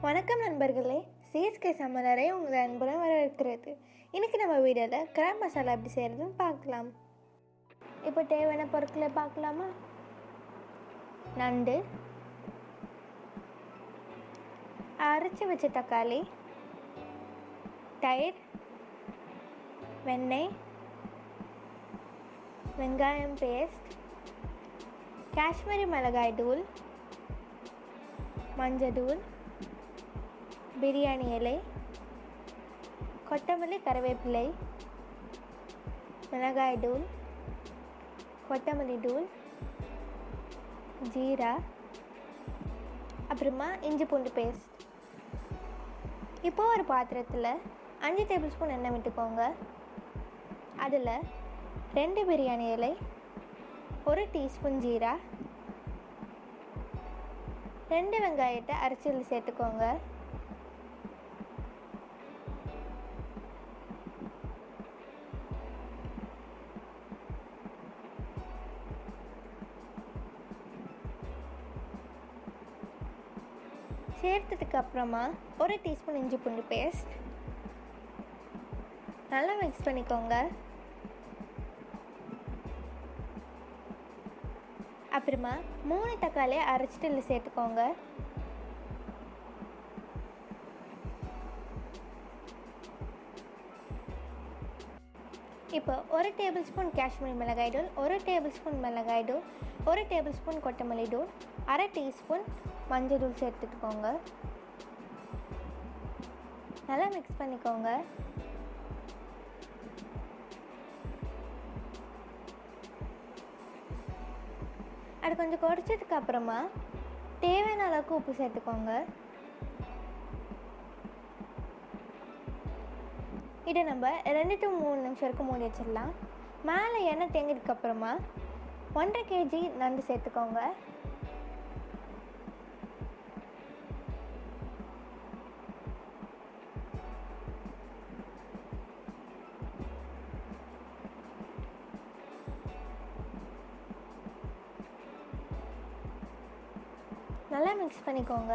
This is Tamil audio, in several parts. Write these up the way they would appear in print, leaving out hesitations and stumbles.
வணக்கம் நண்பர்களே, சிஎஸ்கே சமையலறை உங்களை அன்புடன் வரவேற்கிறது. இன்றைக்கி நம்ம வீடியோவில் கிராப் மசாலா எப்படி செய்கிறதுன்னு பார்க்கலாம். இப்போ தேவையான பொருட்களை பார்க்கலாமா? நண்டு, அரைச்சி வச்ச தக்காளி, தயிர், வெண்ணெய், வெங்காயம் பேஸ்ட், காஷ்மீரி மிளகாய் தூள், மஞ்சள் தூள், பிரியாணி இலை, கொத்தமல்லி கருவேப்பிலை, மிளகாய் தூள், கொத்தமல்லி தூள், ஜீரா, அப்புறமா இஞ்சி பூண்டு பேஸ்ட். இப்போது ஒரு பாத்திரத்தில் 5 டேபிள் ஸ்பூன் எண்ணெய் விட்டுக்கோங்க. அதில் 2 பிரியாணி இலை, 1 டீஸ்பூன் ஜீரா, 2 வெங்காயத்தை அரைச்சி சேர்த்துக்கோங்க. சேர்த்ததுக்கு அப்புறமா 1 டீஸ்பூன் இஞ்சி பூண்டு பேஸ்ட் நல்லா மிக்ஸ் பண்ணிக்கோங்க. அப்புறமா 3 தக்காளியை அரைச்சிட்டு இதில் சேர்த்துக்கோங்க. இப்போ 1 டேபிள் ஸ்பூன் காஷ்மீரி மிளகாய் தூள், 1 டேபிள் ஸ்பூன் மிளகாய் தூள், 1 டேபிள் ஸ்பூன் கொத்தமல்லி தூள், 1/2 டீஸ்பூன் மஞ்சள் தூள் சேர்த்துக்கோங்க. நல்லா மிக்ஸ் பண்ணிக்கோங்க. அது கொஞ்சம் குறைச்சதுக்கு அப்புறமா தேவையான அளவுக்கு உப்பு சேர்த்துக்கோங்க. இதை நம்ம 2 to 3 நிமிஷம் வரைக்கும் மூடி வச்சிடலாம். மேலே எண்ணெய் தேங்கினதுக்கப்புறமா 1.5 kg நண்டு சேர்த்துக்கோங்க. நல்லா மிக்ஸ் பண்ணிக்கோங்க.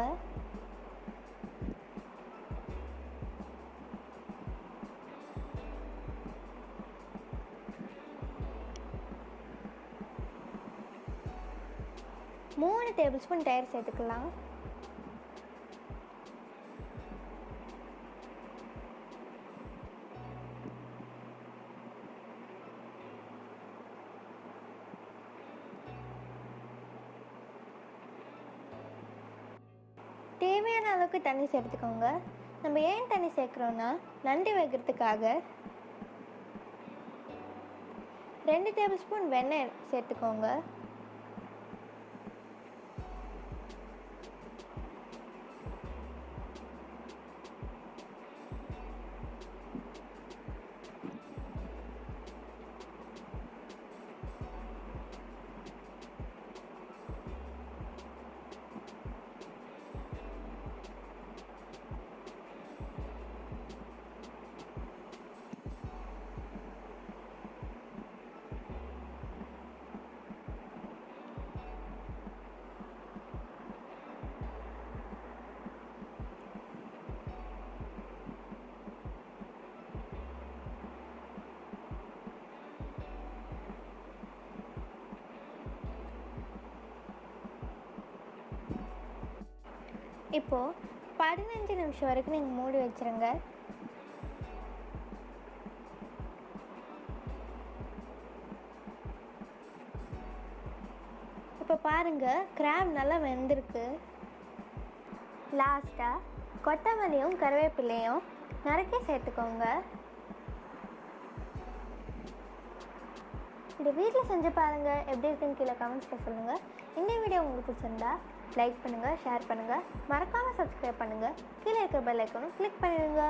மூணு டேபிள் ஸ்பூன் தயிர் சேர்த்துக்கலாம். தேவையான அளவுக்கு தண்ணி சேர்த்துக்கோங்க. நம்ம ஏன் தண்ணி சேர்க்குறோன்னா, நண்டு வைக்கிறதுக்காக 2 டேபிள் ஸ்பூன் வெண்ணெய் சேர்த்துக்கோங்க. இப்போது 15 நிமிஷம் வரைக்கும் நீங்கள் மூடி வச்சுருங்க. இப்போ பாருங்கள், கிராப் நல்லா வெந்திருக்கு. லாஸ்ட்டாக கொத்தமல்லியும் கருவேப்பிலையும் நறுக்கி சேர்த்துக்கோங்க. இந்த வீட்டில் செஞ்சு பாருங்கள், எப்படி இருக்குன்னு கீழே கமெண்ட்ஸில் சொல்லுங்கள். இந்த வீடியோ உங்களுக்கு பிடிச்சிருந்தா லைக் பண்ணுங்கள், ஷேர் பண்ணுங்கள், மறக்காமல் சப்ஸ்கிரைப் பண்ணுங்கள். கீழே இருக்கிற பெல் ஐக்கானும் கிளிக் பண்ணிடுங்க.